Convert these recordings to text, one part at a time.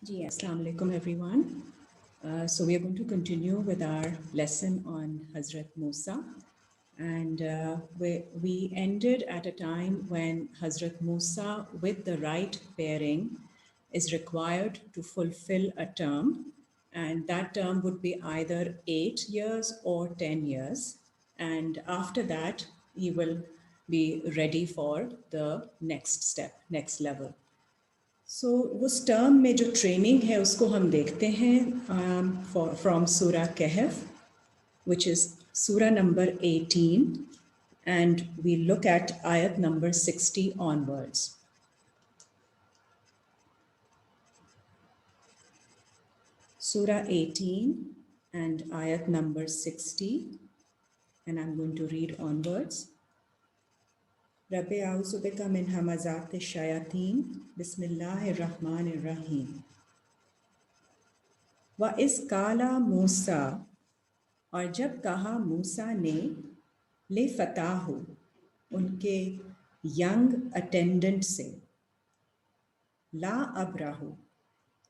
Ji, Assalamu alaikum everyone. So we are going to continue with our lesson on Hazrat Musa. And we ended at a time when Hazrat Musa, with the right pairing, is required to fulfill a term. And that term would be either 8 years or 10 years. And after that, he will be ready for the next step, next level. सो उस term में जो training है उसको हम देखते हैं from Surah Kahf which is Surah number 18 and we look at आयत number 60 onwards. Surah 18 and ayat number 60, and I'm going to read onwards. Rabbi a'udhu bika min hamazati shayateen, bismillahir rahmanir rahim. Wa is kala Musa, और जब कहा मूसा ने ले फताहु उनके young attendant से, ला अब्राहु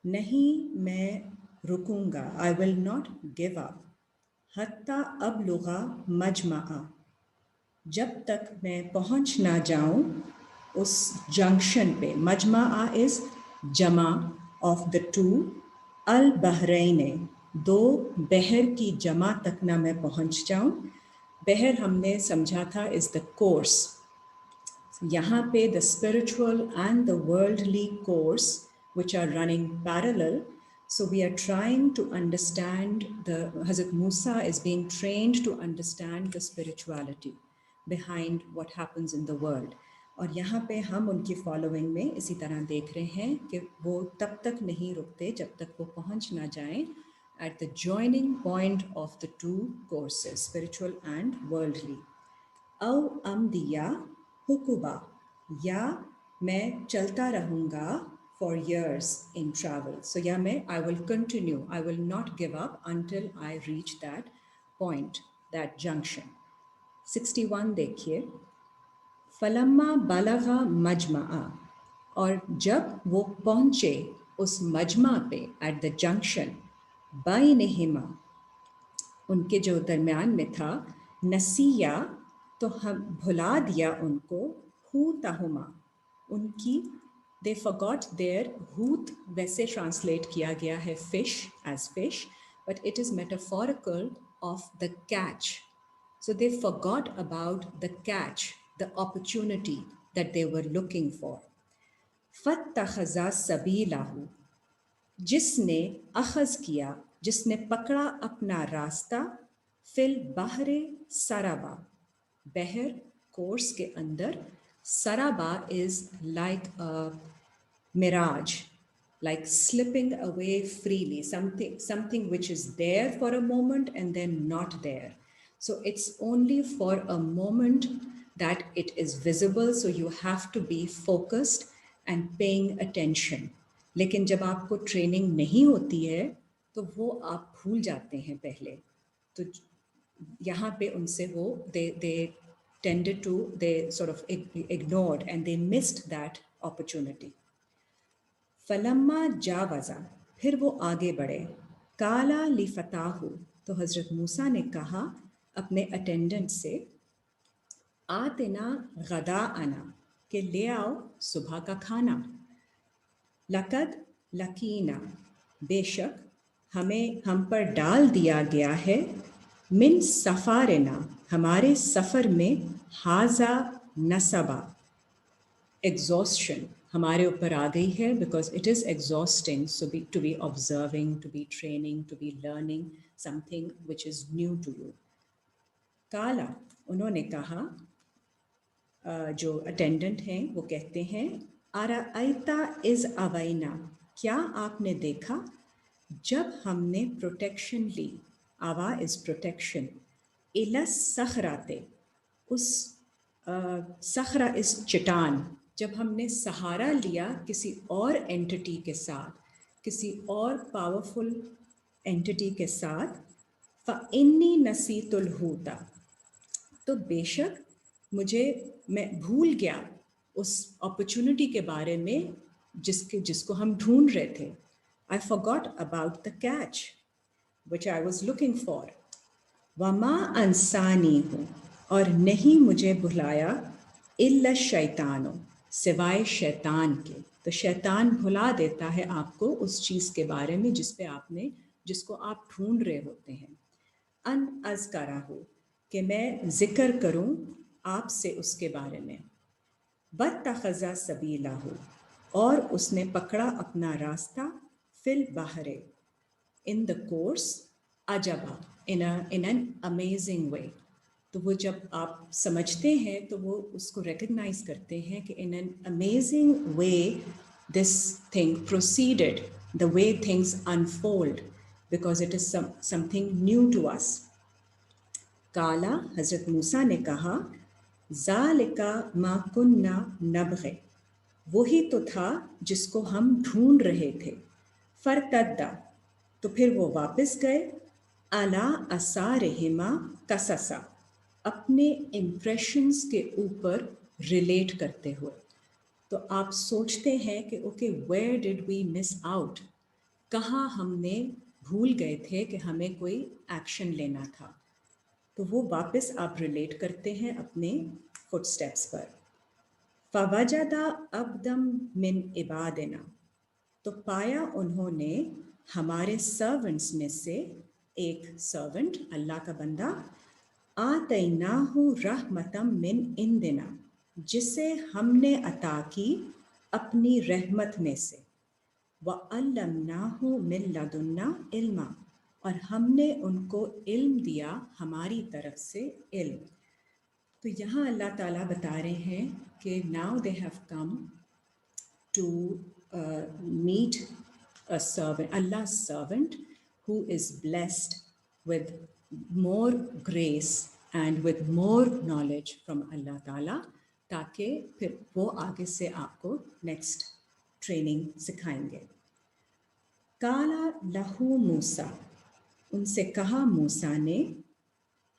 नहीं मैं रुकूंगा, I will not give up, हत्ता अबलुगा मजमा जब तक मैं पहुंच ना जाऊं उस जंक्शन पे. मजमा इज जमा ऑफ द टू अल बहरैन, दो बहर की जमा तक ना मैं पहुंच जाऊं. बहर हमने समझा था इज द कोर्स. यहाँ पे the spiritual and the worldly course which are running parallel. So we are trying to understand Hazrat Musa is being trained to understand the spirituality behind what happens in the world. और यहाँ पे हम उनकी following में इसी तरह देख रहे हैं कि वो तब तक नहीं रुकते जब तक वो पहुँच ना जाएं at the joining point of the two courses, spiritual and worldly. औ अमदिया हुकुबा, या मैं चलता रहूँगा for years in travel. So yeah, I will continue. I will not give up until I reach that point, that junction. 61 देखिए. फलम्मा बलगा मजमा, और जब वो पहुँचे उस मजमा पे, at the junction, बैनहिमा उनके जो दरमियान में था, नसिया तो हम भुला दिया उनको, हूतहुमा उनकी, they forgot their hut. वैसे translate किया गया है fish as fish, but it is metaphorical of the catch. So they forgot about the catch, the opportunity that they were looking for. फत्तखज़ा सबीलहु, जिसने अखज़ किया, जिसने पकड़ा अपना रास्ता, फिल बहरे सराबा, बहर कोर्स के अंदर. Saraba is like a mirage, like slipping away freely, something which is there for a moment and then not there. So it's only for a moment that it is visible, so you have to be focused and paying attention. लेकिन जब आपको training नहीं होती है तो वो आप भूल जाते हैं पहले. तो यहाँ पे उनसे वो they tended to, they sort of ignored and they missed that opportunity. फलम्मा जावज़ा, फिर वो आगे बढ़े. काला लिफताहु, तो हज़रत मूसा ने कहा अपने अटेंडेंट से, आतना गदा आना, कि ले आओ सुबह का खाना. लकद लकीना, बेशक हम पर डाल दिया गया है, मिन सफ़ारना, हमारे सफ़र में, हाजा नसबा, एग्जॉस्शन हमारे ऊपर आ गई है, because it is exhausting to be observing, to be training, to be learning something which is new to you. काला, उन्होंने कहा, जो अटेंडेंट हैं वो कहते हैं, आराइता इज़ अवैना, क्या आपने देखा जब हमने प्रोटेक्शन ली. आवा इज़ प्रोटेक्शन. इलस सखराते, उस सखरा इस चट्टान, जब हमने सहारा लिया किसी और एंटिटी के साथ, किसी और पावरफुल एंटिटी के साथ. फ़इन्नी नसीतुल हूता, तो बेशक मैं भूल गया उस अपॉर्चुनिटी के बारे में जिसको हम ढूंढ रहे थे. I forgot about the catch, which I was looking for. वमा अंसानी हूँ और नहीं मुझे भुलाया इल्ला शैतानो सिवाय शैतान के. तो शैतान भुला देता है आपको उस चीज़ के बारे में जिसको आप ढूंढ रहे होते हैं. अन अज़करा हो कि मैं ज़िक्र करूं आपसे उसके बारे में. बत्तखज़ा सबीला हो और उसने पकड़ा अपना रास्ता फिल बहरे in the course अजबा in an amazing way. तो वो जब आप समझते हैं तो वो उसको recognize करते हैं कि in an amazing way this thing proceeded, the way things unfold, because it is something new to us. काला हज़रत मूसा ने कहा ज़ालिका मा कुन्ना नबग़े, वही तो था जिसको हम ढूंढ रहे थे. फरतद्दा, तो फिर वो वापस गए. अला असारिहिमा कससा, अपने इम्प्रेशंस के ऊपर रिलेट करते हुए. तो आप सोचते हैं कि okay where did we miss out, कहाँ हमने भूल गए थे कि हमें कोई एक्शन लेना था. तो वो वापस आप रिलेट करते हैं अपने फुटस्टेप्स पर. फवजदा अब्दम मिन इबादिना, तो पाया उन्होंने हमारे सर्वेंट्स में से एक सर्वेंट, अल्लाह का बंदा. आतैनाहु रहमतम मिन इंदिना, जिसे हमने अता की अपनी रहमत में से. व अल्लमनाहु मिन लदुन्ना इल्मा, और हमने उनको इल्म दिया हमारी तरफ से इल्म. तो यहाँ अल्लाह ताला बता रहे हैं कि now they have come to meet a servant, Allah's servant, who is blessed with more grace and with more knowledge from Allah Ta'ala, ताकि फिर वो आगे से आपको नेक्स्ट ट्रेनिंग सिखाएंगे. काला लहू मूसा, उनसे कहा मूसा ने,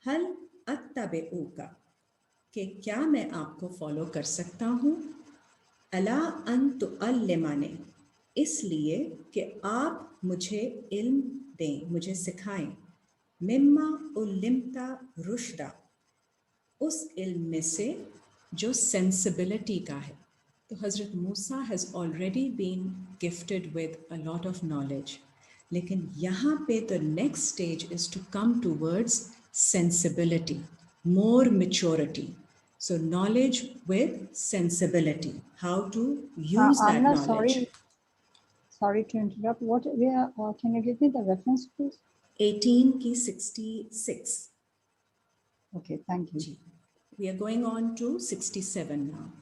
हल अत्तबेउका, कि क्या मैं आपको फॉलो कर सकता हूँ. अला अन तुअल्लिमनी, इसलिए कि आप मुझे इल्म दें, मुझे सिखाएं. मिम्मा उल्लिमता रुशदा, उस इल्म में से जो सेंसिबिलिटी का है. तो Hazrat Musa has already been gifted with a lot of knowledge, लेकिन यहाँ पे the next stage is to come towards sensibility, more maturity. So knowledge with sensibility, how to use that Amna, knowledge. Sorry to interrupt. Can you give me the reference, please? 18 की 66. Okay, thank you. We are going on to 67 now.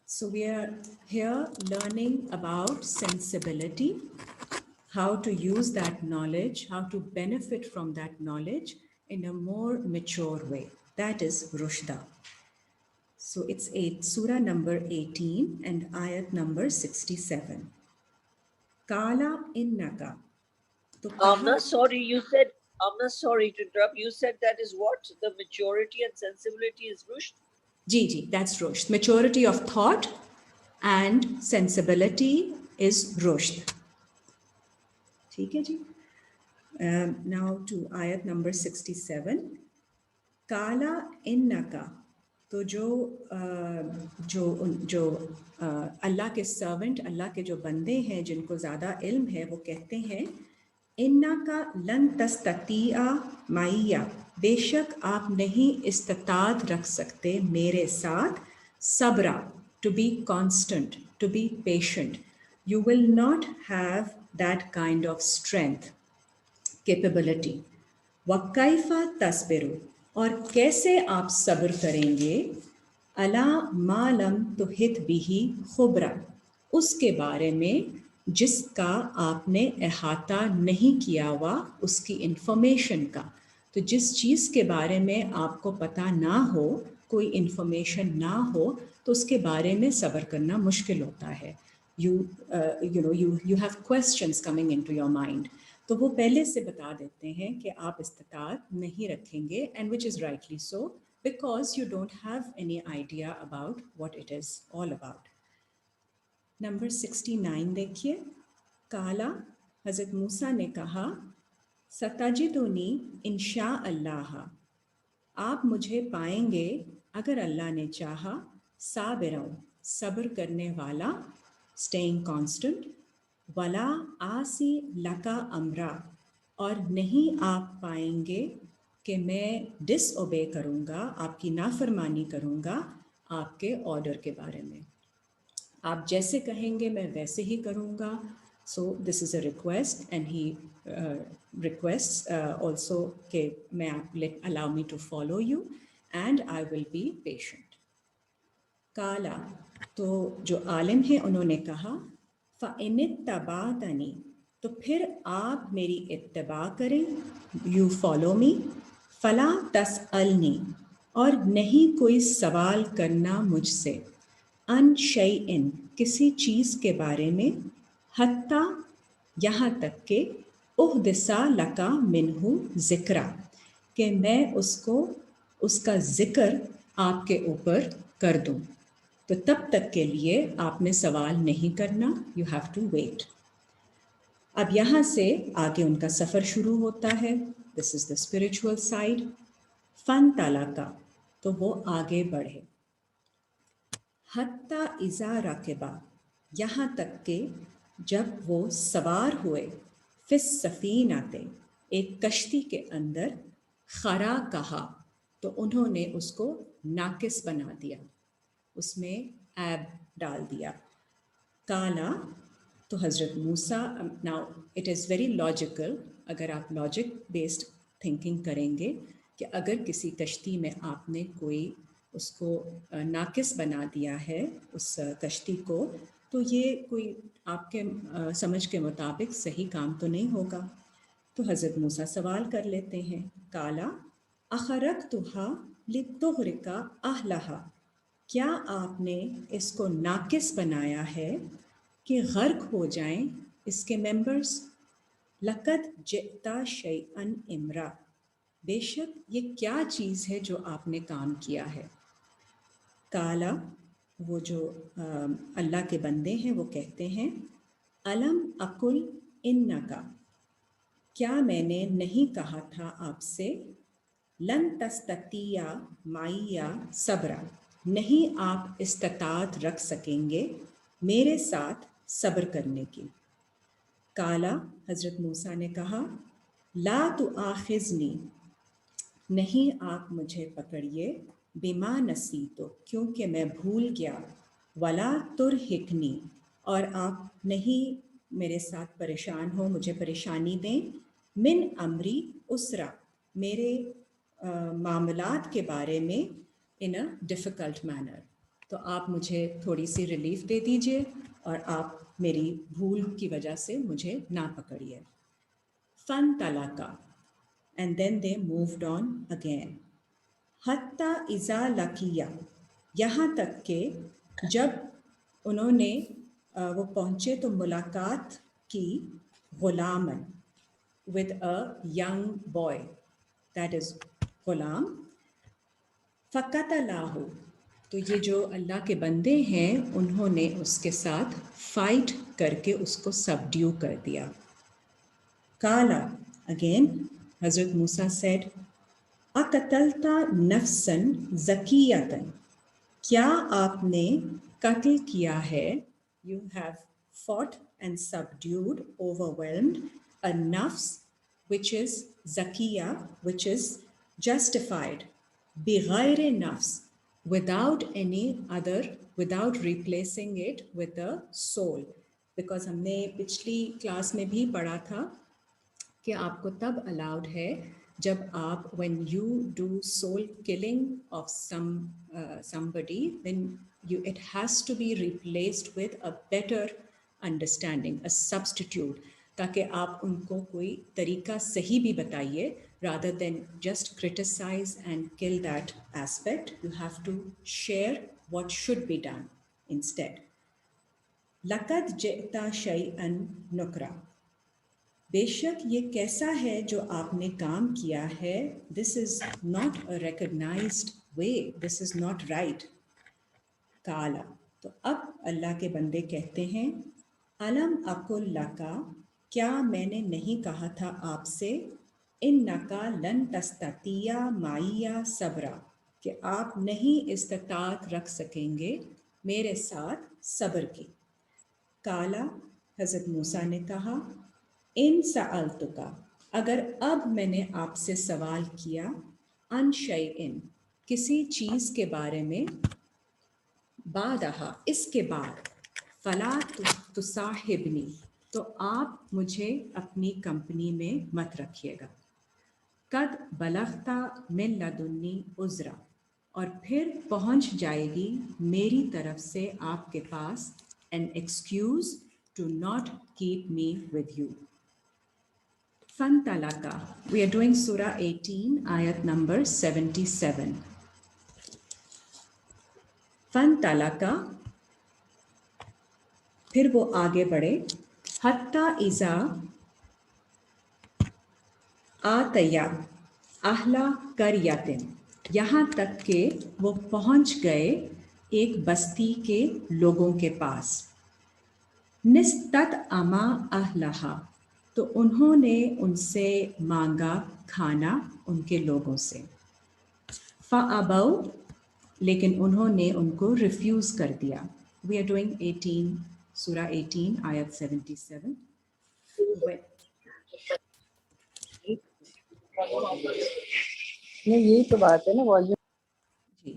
So we are here learning about sensibility, how to use that knowledge, how to benefit from that knowledge in a more mature way. That is Rushda. So it's Surah number 18 and ayat number 67. Kala innaka. Amna, sorry to interrupt. You said that is what? The maturity and sensibility is rushd? Ji, that's rushd. Maturity of thought and sensibility is rushd. ठीक है जी. Now to ayat number 67. काला इन्नका, तो जो अल्लाह के servant, अल्लाह के जो बंदे हैं जिनको ज़्यादा इल्म है, वो कहते हैं इन्नका लन तस्ततिया माइया, बेशक आप नहीं इस्तात रख सकते मेरे साथ. सबरा, to be constant, to be patient. You will not have that kind of strength, capability. वक्कैफा तस्बिरु, और कैसे आप सब्र करेंगे. अला मालम तुहित बिही खुबरा, उसके बारे में जिसका आपने अहाता नहीं किया हुआ उसकी इंफॉर्मेशन का. तो जिस चीज़ के बारे में आपको पता ना हो, कोई इंफॉर्मेशन ना हो, तो उसके बारे में सब्र करना मुश्किल होता है. You have questions coming into your mind. तो वो पहले से बता देते हैं कि आप इस्तात नहीं रखेंगे, and which is rightly so, because you don't have any idea about what it is all about. Number 69 देखिए. काला, हज़रत मूसा ने कहा, सताजिदुनी इंशा अल्लाह, आप मुझे पाएंगे अगर अल्लाह ने चाहा, साबिरों, सब्र करने वाला, स्टेइंग कांस्टेंट, वला आसी लका अमरा, और नहीं आप पाएंगे कि मैं डिसओबे करूँगा, आपकी नाफरमानी करूँगा आपके ऑर्डर के बारे में. आप जैसे कहेंगे मैं वैसे ही करूँगा. So this is a request and he request also कि मैं आप let allow me to follow you and I will be patient. काला, तो जो आलिम हैं उन्होंने कहा, फ़इनित्तबाअनी, तो फिर आप मेरी इत्तबा करें, यू फॉलो मी, फ़ला तसअलनी, और नहीं कोई सवाल करना मुझसे, अन शैइन, किसी चीज़ के बारे में, हत्ता, यहाँ तक कि उहदिसा लका मिन्हु ज़िक्रा, कि मैं उसको उसका ज़िक्र आपके ऊपर कर दूँ. तो तब तक के लिए आपने सवाल नहीं करना, यू हैव टू वेट. अब यहाँ से आगे उनका सफ़र शुरू होता है. This is the spiritual side. फ़न तलाका, तो वो आगे बढ़े. हत्ता इज़ा रकिबा, यहाँ तक कि जब वो सवार हुए, फिस सफ़ीनाते, एक कश्ती के अंदर, खरा कहा, तो उन्होंने उसको नाकिस बना दिया, उसमें ऐब डाल दिया. काला, तो Hazrat Musa, now it is very logical, अगर आप लॉजिक बेस्ड थिंकिंग करेंगे कि अगर किसी कश्ती में आपने कोई उसको नाकिस बना दिया है उस कश्ती को, तो ये कोई आपके समझ के मुताबिक सही काम तो नहीं होगा. तो हज़रत मूसा सवाल कर लेते हैं. काला, अखरक़्तुहा लितुग़रिक़ा अहलहा, क्या आपने इसको नाकिस बनाया है कि गर्क हो जाएं इसके मेंबर्स. लक़द जिअता शैअन इमरा, बेशक ये क्या चीज़ है जो आपने काम किया है. काला, वो जो अल्लाह के बंदे हैं वो कहते हैं, अलम अकुल इन्नका, क्या मैंने नहीं कहा था आपसे, लन तस्ततिया माइया सबरा, नहीं आप इस्तात रख सकेंगे मेरे साथ सब्र करने की. काला, हज़रत मूसा ने कहा, ला तुआखिज़नी, नहीं आप मुझे पकड़िए, बिमा नसीतो, क्योंकि मैं भूल गया, वला तुरहिकनी, और आप नहीं मेरे साथ परेशान हो, मुझे परेशानी दें, मिन अमरी उसरा, मेरे मामलात के बारे में, इन अ डिफ़िकल्ट मैनर. तो आप मुझे थोड़ी सी रिलीफ दे दीजिए और आप मेरी भूल की वजह से मुझे ना पकड़िए. फ़न तलाका, and then they moved on again. हत्ता इज़ा लकिया, यहाँ तक कि जब उन्होंने वो पहुँचे तो मुलाकात की, ग़ुलामन, with a young boy, that is ग़ुलाम. फ़क़तलाहु, तो ये जो अल्लाह के बंदे हैं उन्होंने उसके साथ फाइट करके उसको सबड्यू कर दिया. काला, अगेन हज़रत मूसा सेड, अक़तलता नफ्सन ज़कियतन, क्या आपने कत्ल किया है, you have fought and subdued, overwhelmed, a nafs which is zakiya, which is justified, bighayre nafs, without any other, without replacing it with a soul. Because हमने पिछली क्लास में भी पढ़ा था कि आपको तब अलाउड है जब आप when you do soul killing of somebody, then it has to be replaced with a better understanding, a substitute, ताकि आप उनको कोई तरीका सही भी बताइए, rather than just criticize and kill that aspect. You have to share what should be done instead. लक़द जिअता शैअन नुकरा, बेशक ये कैसा है जो आपने काम किया है, this is not a recognized way, this is not right. काला, तो अब अल्लाह के बंदे कहते हैं अलम अकुल लका, क्या मैंने नहीं कहा था आपसे, इन नका लन तस्ततिया माइया सबरा, कि आप नहीं इस्तात रख सकेंगे मेरे साथ सब्र की। काला, हज़रत मूसा ने कहा, इन सअलतुका, अगर अब मैंने आपसे सवाल किया, अन शैइन, किसी चीज़ के बारे में, बादहा, इसके बाद, फला तुसाहिबनी, तो आप मुझे अपनी कंपनी में मत रखिएगा। कद बलगता मिन लदुन्नी उज़रा, और फिर पहुंच जाएगी मेरी तरफ से आपके पास an excuse to not keep me with you. Fan talaka. We are doing Surah 18, ayat number 77. Fan talaka. फिर वो आगे बढ़े, हत्ता इज़ा आतया अहला करयातिन, यहाँ तक कि वो पहुँच गए एक बस्ती के लोगों के पास। निस्तत अमा अहलहा, तो उन्होंने उनसे मांगा खाना उनके लोगों से। फ़अबौ, लेकिन उन्होंने उनको रिफ्यूज़ कर दिया। वी आर डूइंग 18, सूरा 18 आयत 77। यही तो बात है ना वॉल्यूम। जी,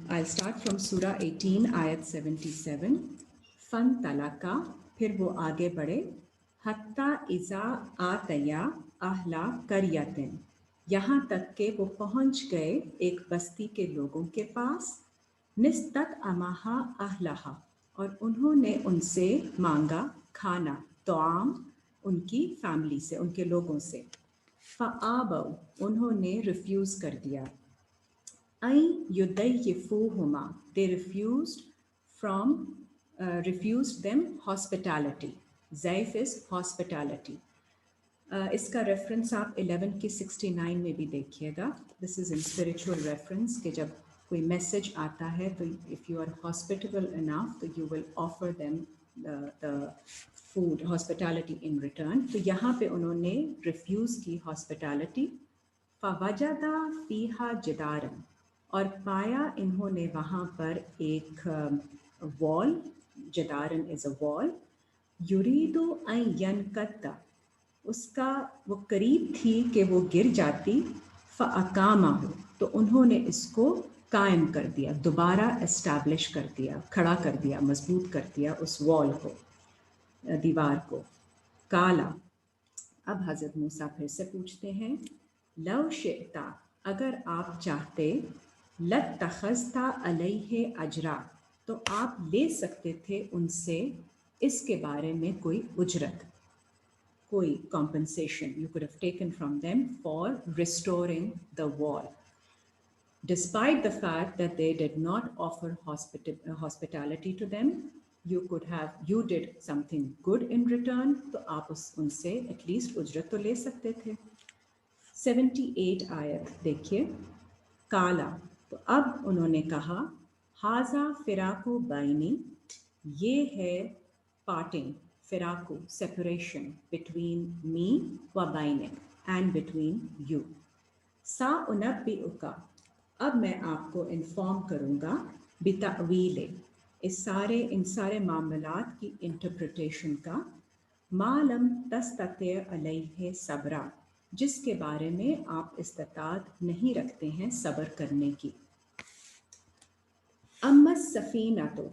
I'll start from Surah 18 आयत 77। फन तलाका, फिर वो आगे बढ़े, हत्ता इज़ा आतया अहला करयातिन, यहाँ तक के वो पहुँच गए एक बस्ती के लोगों के पास। निस्तत अमाहा अहलहा, और उन्होंने उनसे मांगा खाना, तोआम, उनकी फैमिली से, उनके लोगों से। फ़आबौ, उन्होंने रिफ्यूज़ कर दिया। आई युदैयिफूहुमा, they refused them hospitality. ज़ैफ़ is hospitality. इसका रेफरेंस आप 11 की 69 में भी देखिएगा। This is in spiritual reference कि जब कोई मैसेज आता है तो if you are hospitable enough तो you will offer them the food, hospitality in return. तो यहाँ पे उन्होंने रिफ्यूज़ की हॉस्पिटैलिटी। फ़वजदा फ़ीहा जिदारन, और पाया इन्होंने वहाँ पर एक वॉल, जिदारन इज़ अ वॉल, युरीदु अन यनकत्ता, उसका वो करीब थी कि वो गिर जाती। फ़अकामाहु, तो उन्होंने इसको कायम कर दिया, दोबारा एस्टैब्लिश कर दिया, खड़ा कर दिया, मजबूत कर दिया उस वॉल को, दीवार को। काला, अब हज़रत मूसा फिर से पूछते हैं, लव शिता, अगर आप चाहते, लत्तखज़ता अलैहि अजरा, तो आप ले सकते थे उनसे इसके बारे में कोई उजरत, कोई compensation you could have taken from them for restoring the wall. Despite the fact that they did not offer hospitality to them, you did something good in return, तो आप उनसे at least उजरत तो ले सकते थे। 78 आयत देखिए, काला, तो अब उन्होंने कहा, हाजा फिराकु बैनी, ये है पार्टिंग, फिराकु सेपरेशन, बिटवीन मी व बैनिक, एंड बिटवीन यू। सा उनब्बिउका, अब मैं आपको इन्फॉर्म करूँगा, बितावीले, इन सारे मामलात की इंटरप्रिटेशन का, मालम तस्तते अलैहि सबरा, जिसके बारे में आप इस्तात नहीं रखते हैं सब्र करने की। अम्मा सफ़ीना, तो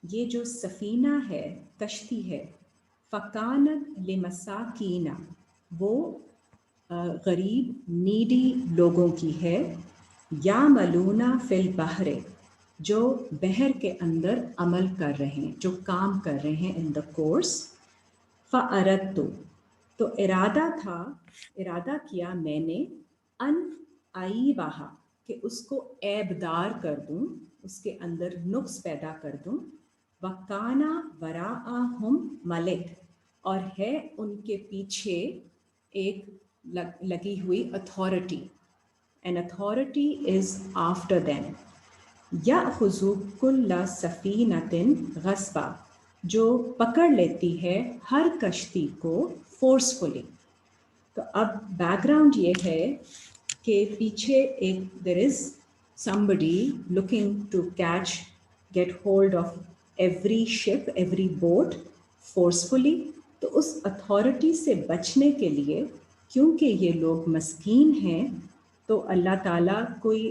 ये जो सफ़ीना है, कश्ती है, फ़कानत लिमसाकीना, वो गरीब नीडी लोगों की है, या मलूना फिल बहरे, जो बहर के अंदर अमल कर रहे हैं, जो काम कर रहे हैं इन द कोर्स। फ़अरदतु, तो इरादा किया मैंने, अन आईबहा, कि उसको ऐबदार कर दूं, उसके अंदर नुक्स पैदा कर दूं। वकाना वराअहुम मलिक, और है उनके पीछे एक लगी हुई authority, an authority is after them. यअख़ुज़ु कुल्ल सफ़ीनतिन ग़स्बा, जो पकड़ लेती है हर कश्ती को फोर्सफुली। तो अब बैकग्राउंड ये है कि पीछे एक there is somebody looking to get hold of every ship, every boat forcefully। तो उस अथॉरिटी से बचने के लिए, क्योंकि ये लोग मस्कीन हैं, तो अल्लाह ताला कोई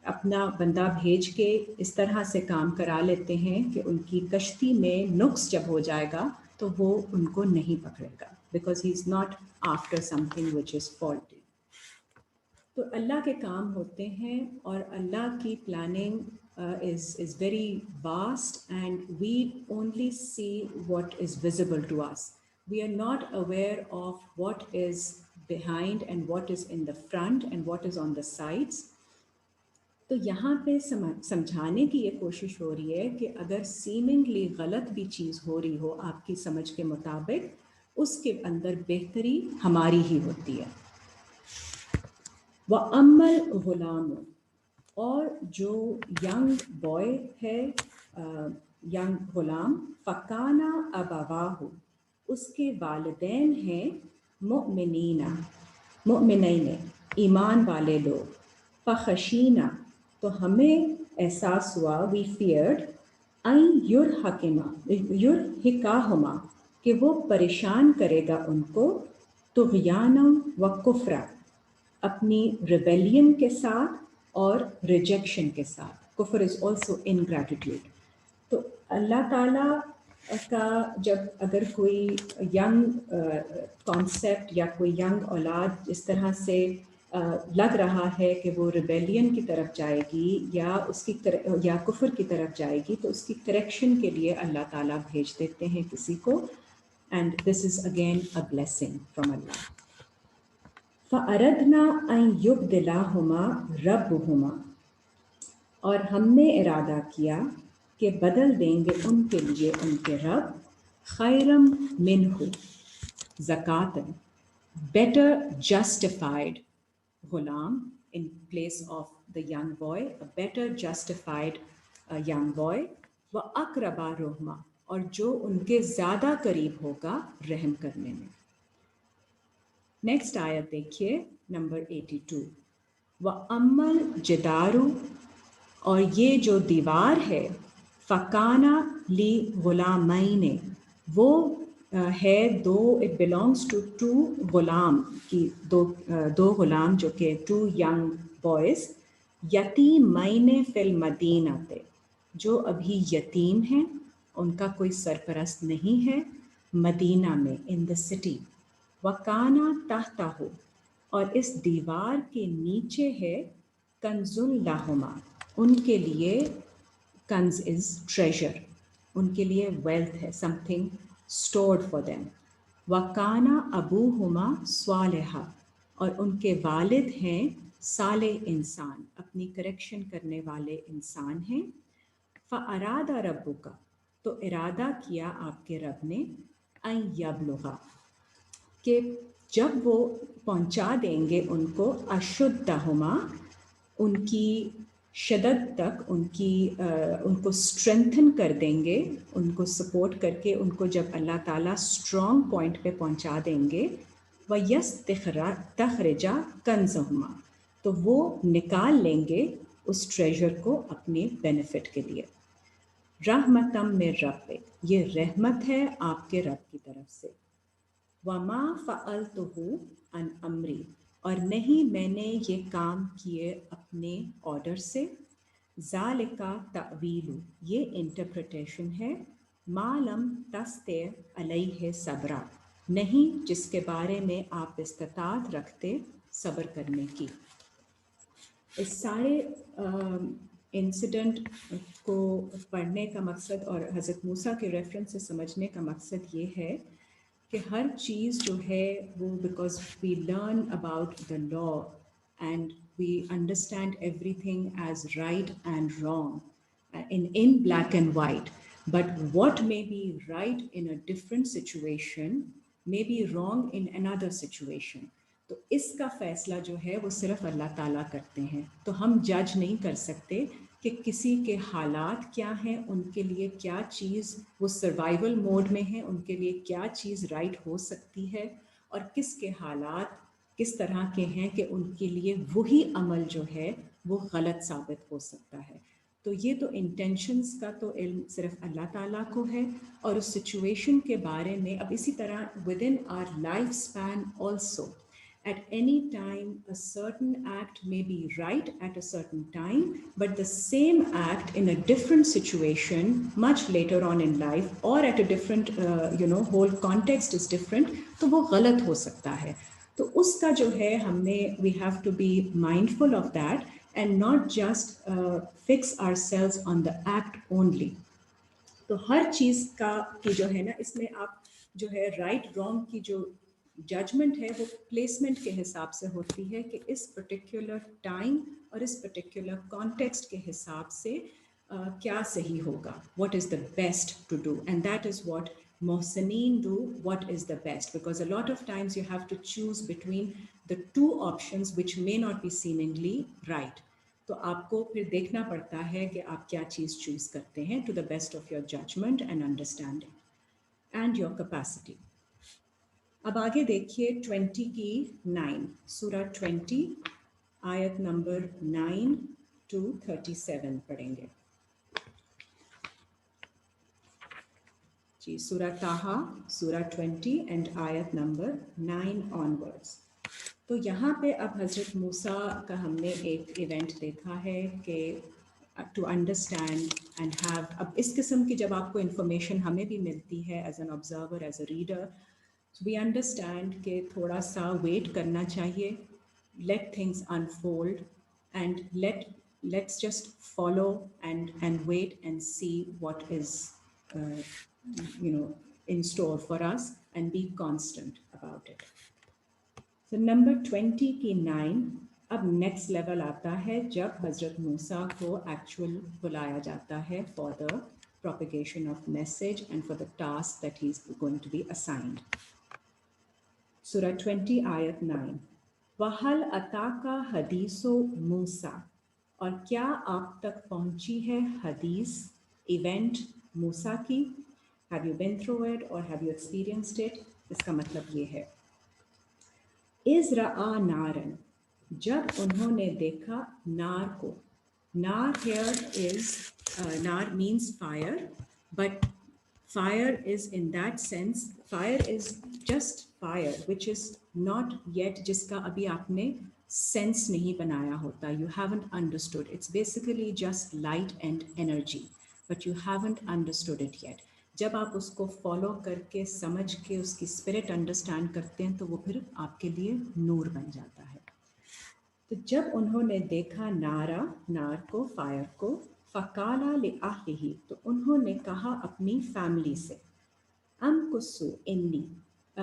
अपना बंदा भेज के इस तरह से काम करा लेते हैं कि उनकी कश्ती में नुक्स जब हो जाएगा तो वो उनको नहीं पकड़ेगा, because he is not after something which is faulty. तो अल्लाह के काम होते हैं और अल्लाह की planning is very vast, and we only see what is visible to us. We are not aware of what is behind and what is in the front and what is on the sides. तो यहाँ पे समझाने की ये कोशिश हो रही है कि अगर सीमिंगली गलत भी चीज़ हो रही हो आपकी समझ के मुताबिक, उसके अंदर बेहतरी हमारी ही होती है। व अम्मल गुलाम, और जो यंग बॉय है, यंग गुलाम, फ़काना अबवाहु, उसके वालिदैन हैं मुअमिनीना, मुअमिनैन, ईमान वाले लोग। फ़खशीना, तो हमें एहसास हुआ, वी फियर्ड, अन युरहिकाहुमा, कि वो परेशान करेगा उनको, तुग़यानम व कुफ्रा, अपनी रिबेलियन के साथ और रिजेक्शन के साथ। कुफ्र इज़ ऑल्सो इनग्रैटिट्यूड। तो अल्लाह ताला का जब अगर कोई यंग कॉन्सेप्ट या कोई यंग औलाद इस तरह से लग रहा है कि वो रिबेलियन की तरफ जाएगी या या कुफ्र की तरफ जाएगी, तो उसकी करेक्शन के लिए अल्लाह ताला भेज देते हैं किसी को, and this is again a blessing from Allah. फ़अरदना अन युब्दिलाहुमा रब्बुहुमा, और हमने इरादा किया कि बदल देंगे उनके लिए उनके रब, खैरम मिन्हु ज़कातन, better justified ghulam in place of the young boy, a better justified young boy, wa aqraba ruhma, और जो उनके ज़्यादा करीब होगा रहम करने में। नेक्स्ट आयत देखिए, नंबर 82। व अम्मल जिदारू, और ये जो दीवार है, फ़काना ली गुलामैने, वो है दो, इट बिलोंग्स टू टू गुलाम, की दो गुलाम जो कि टू यंग बॉयज़, यतीमैने फिल मदीनते, जो अभी यतीम हैं, उनका कोई सरपरस्त नहीं है मदीना में, इन द सिटी। वकाना तहताहु, और इस दीवार के नीचे है कंजुल लाहुमा, उनके लिए कंज इज ट्रेजर, उनके लिए वेल्थ है, समथिंग स्टोर्ड फॉर देम। वकाना अबूहुमा स्वालिहा, और उनके वालिद हैं साले इंसान, अपनी करेक्शन करने वाले इंसान हैं। फ़अरादा रब्बुका, तो इरादा किया आपके रब ने, अन यबलुगा, कि जब वो पहुंचा देंगे उनको, अशुद्धहुमा, उनकी शदत तक, उनको स्ट्रेंथन कर देंगे, उनको सपोर्ट करके उनको जब अल्लाह ताला स्ट्रॉन्ग पॉइंट पे पहुंचा देंगे, व यस्तखरजा कंज़हुमा, तो वो निकाल लेंगे उस ट्रेजर को अपने बेनिफिट के लिए। रहमतम मिर रब्बिक, ये रहमत है आपके रब की तरफ से। वमा फ़अलतुहु अन अमरी, और नहीं मैंने ये काम किए अपने ऑर्डर से। ज़ालिका तअवीलु, ये इंटरप्रिटेशन है, मालम तस्ते अलैहि सब्रा, नहीं जिसके बारे में आप इस्तात रखते सब्र करने की। इस सारे इंसिडेंट को पढ़ने का मकसद और हज़रत मूसा के रेफरेंस से समझने का मकसद ये है कि हर चीज़ जो है वो, because we learn about the law and we understand everything as right and wrong in black and white, but what may be right in a different situation may be wrong in another situation. तो इसका फैसला जो है वो सिर्फ अल्लाह ताला करते हैं, तो हम जज नहीं कर सकते کہ کسی کے حالات کیا ہیں, ان کے لیے کیا چیز وہ سروائیول موڈ میں ہیں, ان کے لیے کیا چیز رائٹ ہو سکتی ہے, اور کس کے حالات کس طرح کے ہیں کہ ان کے لیے وہی عمل جو ہے وہ غلط ثابت ہو سکتا ہے. تو یہ تو انٹینشنز کا تو علم صرف اللہ تعالیٰ کو ہے, اور اس سچویشن کے بارے میں اب اسی طرح with in our life span also at any time a certain act may be right at a certain time, but the same act in a different situation much later on in life or at a different whole context is different, تو وہ غلط ہو سکتا ہے. تو اس کا جو ہے ہم نے we have to be mindful of that and not just fix ourselves on the act only. تو ہر چیز کا کی جو ہے نا اس میں آپ جو ہے رائٹ رانگ کی جو ججمنٹ ہے وہ پلیسمنٹ کے حساب سے ہوتی ہے کہ اس پرٹیکولر ٹائم اور اس پرٹیکولر کانٹیکسٹ کے حساب سے کیا صحیح ہوگا, what is the best to do, and that is what محسنین do, what is the best, because a lot of times you have to choose between the two options which may not be seemingly right. تو آپ کو پھر دیکھنا پڑتا ہے کہ آپ کیا چیز چوز کرتے ہیں to the best of your judgement and understanding and your capacity. اب آگے دیکھیے 20 کی 9 سورہ 20 آیت نمبر 9 to 37 پڑھیں گے. جی سورہ طٰہٰ سورہ 20 اینڈ آیت نمبر 9 آنورڈس. تو یہاں پہ اب حضرت موسیٰ کا ہم نے ایک ایونٹ دیکھا ہے کہ ٹو انڈرسٹینڈ اینڈ ہیو, اب اس قسم کی جب آپ کو انفارمیشن ہمیں بھی ملتی ہے as an observer as a reader, we understand کہ تھوڑا سا ویٹ کرنا چاہیے, let things unfold and let's just follow and wait and see what is in store for us and be constant about it. So number 20 کی 9 اب next level آتا ہے جب حضرت موسیٰ کو ایکچوئل بلایا جاتا ہے for the propagation of message and for the task that he is going to be assigned. سورہ 20 آیت 9 وَهَلْ أَتَاكَ حَدِيثُ مُوسَىٰ, اور کیا آپ تک پہنچی ہے حدیث ایونٹ موسیٰ کی. Have you been through it or have you experienced it? اس کا مطلب یہ ہے اِذْ رَأَىٰ نَارًا, جب انہوں نے دیکھا نار کو. نار here is نار means fire, but fire is in that sense, fire is just fire which is not yet, جس کا ابھی آپ نے sense نہیں بنایا ہوتا, you haven't understood. It's basically just light and energy, but you haven't understood it yet. جب آپ اس کو فالو کر کے سمجھ کے اس کی اسپرٹ انڈرسٹینڈ کرتے ہیں تو وہ پھر آپ کے لیے نور بن جاتا ہے. تو جب انہوں نے دیکھا نار کو, فائر کو, فَقَالَ لِأَهْلِهِ, تو انہوں نے کہا اپنی فیملی سے,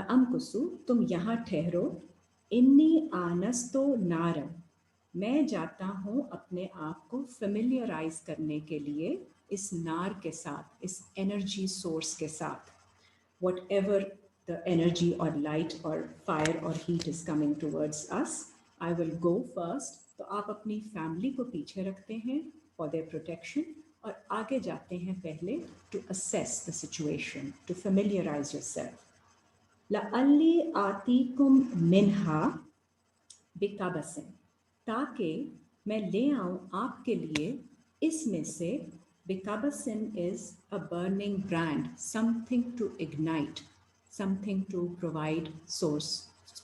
امکسو تم یہاں ٹھہرو, انی آنستو نارا, میں جاتا ہوں اپنے آپ کو فیملیئرائز کرنے کے لیے اس نار کے ساتھ, اس انرجی سورس کے ساتھ. What ever the energy or light or fire or heat is coming towards us, I will go first. تو آپ اپنی فیملی کو پیچھے رکھتے ہیں for their protection اور آگے جاتے ہیں پہلے to assess the situation, to familiarize yourself. لَعَلِّي آتِيكُم مِّنْهَا بِقَبَسٍ, تاکہ میں لے آؤں آپ کے لیے اس میں سے. بِقَبَسٍ is a burning brand, something to ignite, something to provide source,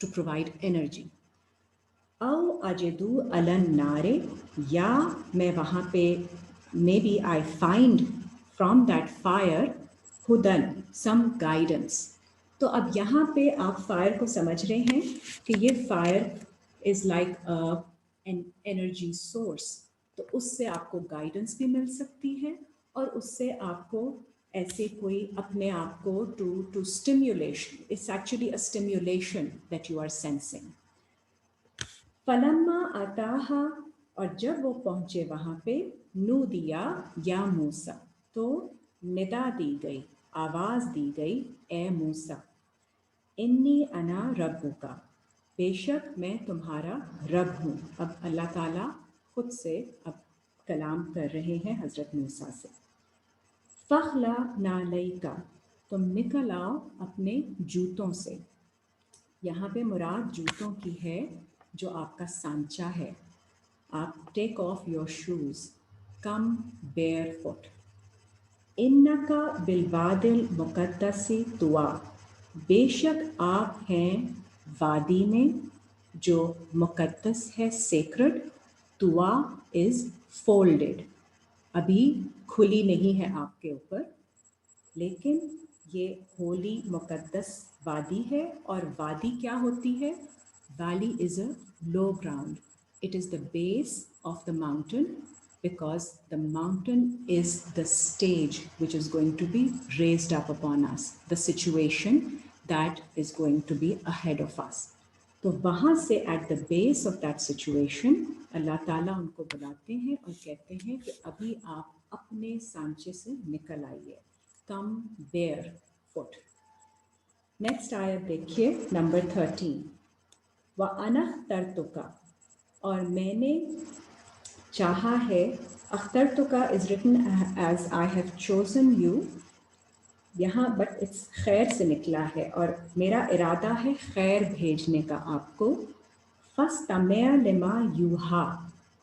to provide energy. او اجدو علی النار, یا میں وہاں پہ maybe I find from that fire ہدن, some guidance. تو اب یہاں پہ آپ فائر کو سمجھ رہے ہیں کہ یہ fire is like an energy source. تو اس سے آپ کو گائیڈنس بھی مل سکتی ہے اور اس سے آپ کو ایسے کوئی اپنے آپ کو to stimulation, it's actually a stimulation that you are sensing. فلما اتاہا, اور جب وہ پہنچے وہاں پہ, نودیا یا موسیٰ, تو ندا دی گئی, آواز دی گئی, اے موسیٰ, انی انا ربکا, بے شک میں تمہارا رب ہوں. اب اللہ تعالیٰ خود سے اب कलाम कर रहे हैं हज़रत मूसा से। फ़ख़्ला नालैका, तुम निकल आओ अपने जूतों से। यहाँ पे मुराद जूतों की है जो आपका सांचा है। आप take off your shoes, come bare foot. इन्नका बिलवादिल मुक़द्दसी तुआ, बेशक आप हैं वादी में जो मुक़द्दस है, सेक्रेड। तुआ इज़ फोल्डेड, अभी खुली नहीं है आपके ऊपर, लेकिन ये होली मुक़द्दस वादी है। और वादी क्या होती है? Valley is a low ground, it is the base of the mountain, because the mountain is the stage which is going to be raised up upon us, the situation that is going to be ahead of us. तो वहाँ से at the base of that situation अल्लाह ताला उनको बुलाते हैं और कहते हैं कि अभी आप अपने सांचे से निकल आइए, come barefoot। नेक्स्ट आयत देखिए, नंबर 13। व अनख्तरतुका, और मैंने चाहा है। अख्तरतुका is written as I have chosen you यहाँ, बट इट्स खैर से निकला है और मेरा इरादा है खैर भेजने का आपको। फस्तमिअ लिमा यूहा,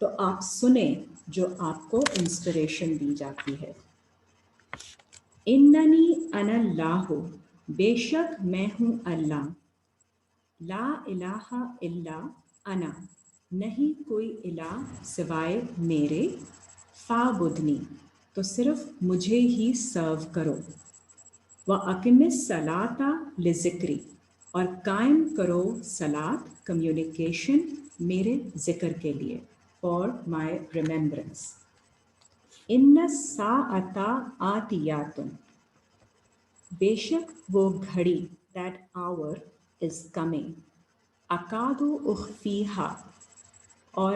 तो आप सुने जो आपको इंस्पिरेशन दी जाती है। इन्ननी अनल्लाहु, बेशक मैं हूँ अल्लाह। ला इलाहा इल्ला अना, नहीं कोई इलाह सिवाय मेरे। फ़ाबुदनी, तो सिर्फ मुझे ही सर्व करो। व अकिमिस सलाता लिज़िक्री, और कायम करो सलात, कम्युनिकेशन, मेरे ज़िक्र के लिए, फॉर माई रिमेम्बरेंस। इन्ना साअता आतियातुन, बेशक वो घड़ी, दैट आवर इज़ कमिंग। अकादु उख्फीहा, और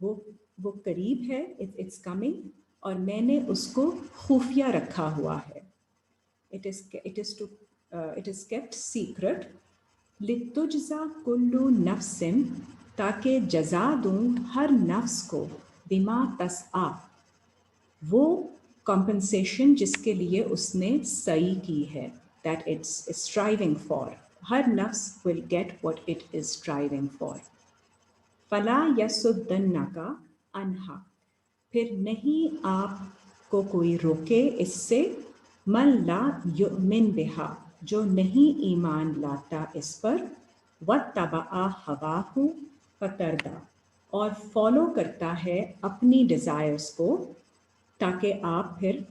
वो करीब है, इट्स कमिंग, और मैंने उसको खुफिया रखा हुआ है। It is kept secret. लितुज्जा कुल्लु नफ्सिन, ताकि जजा दूँ हर नफ्स को, बिमा तसआ, वो कॉम्पनसेशन जिसके लिए उसने सही की है, दैट इट्स स्ट्राइविंग फॉर। हर नफ्स will get what it is striving for. फला यसुद्दन्नका अनहा, फिर नहीं आपको कोई रोके इससे। मन ला युमिन बिहा, जो नहीं ईमान लाता इस पर। वत्तबअ हवाहु फतरदा, और फॉलो करता है अपनी डिज़ायर्स को, ताकि आप फिर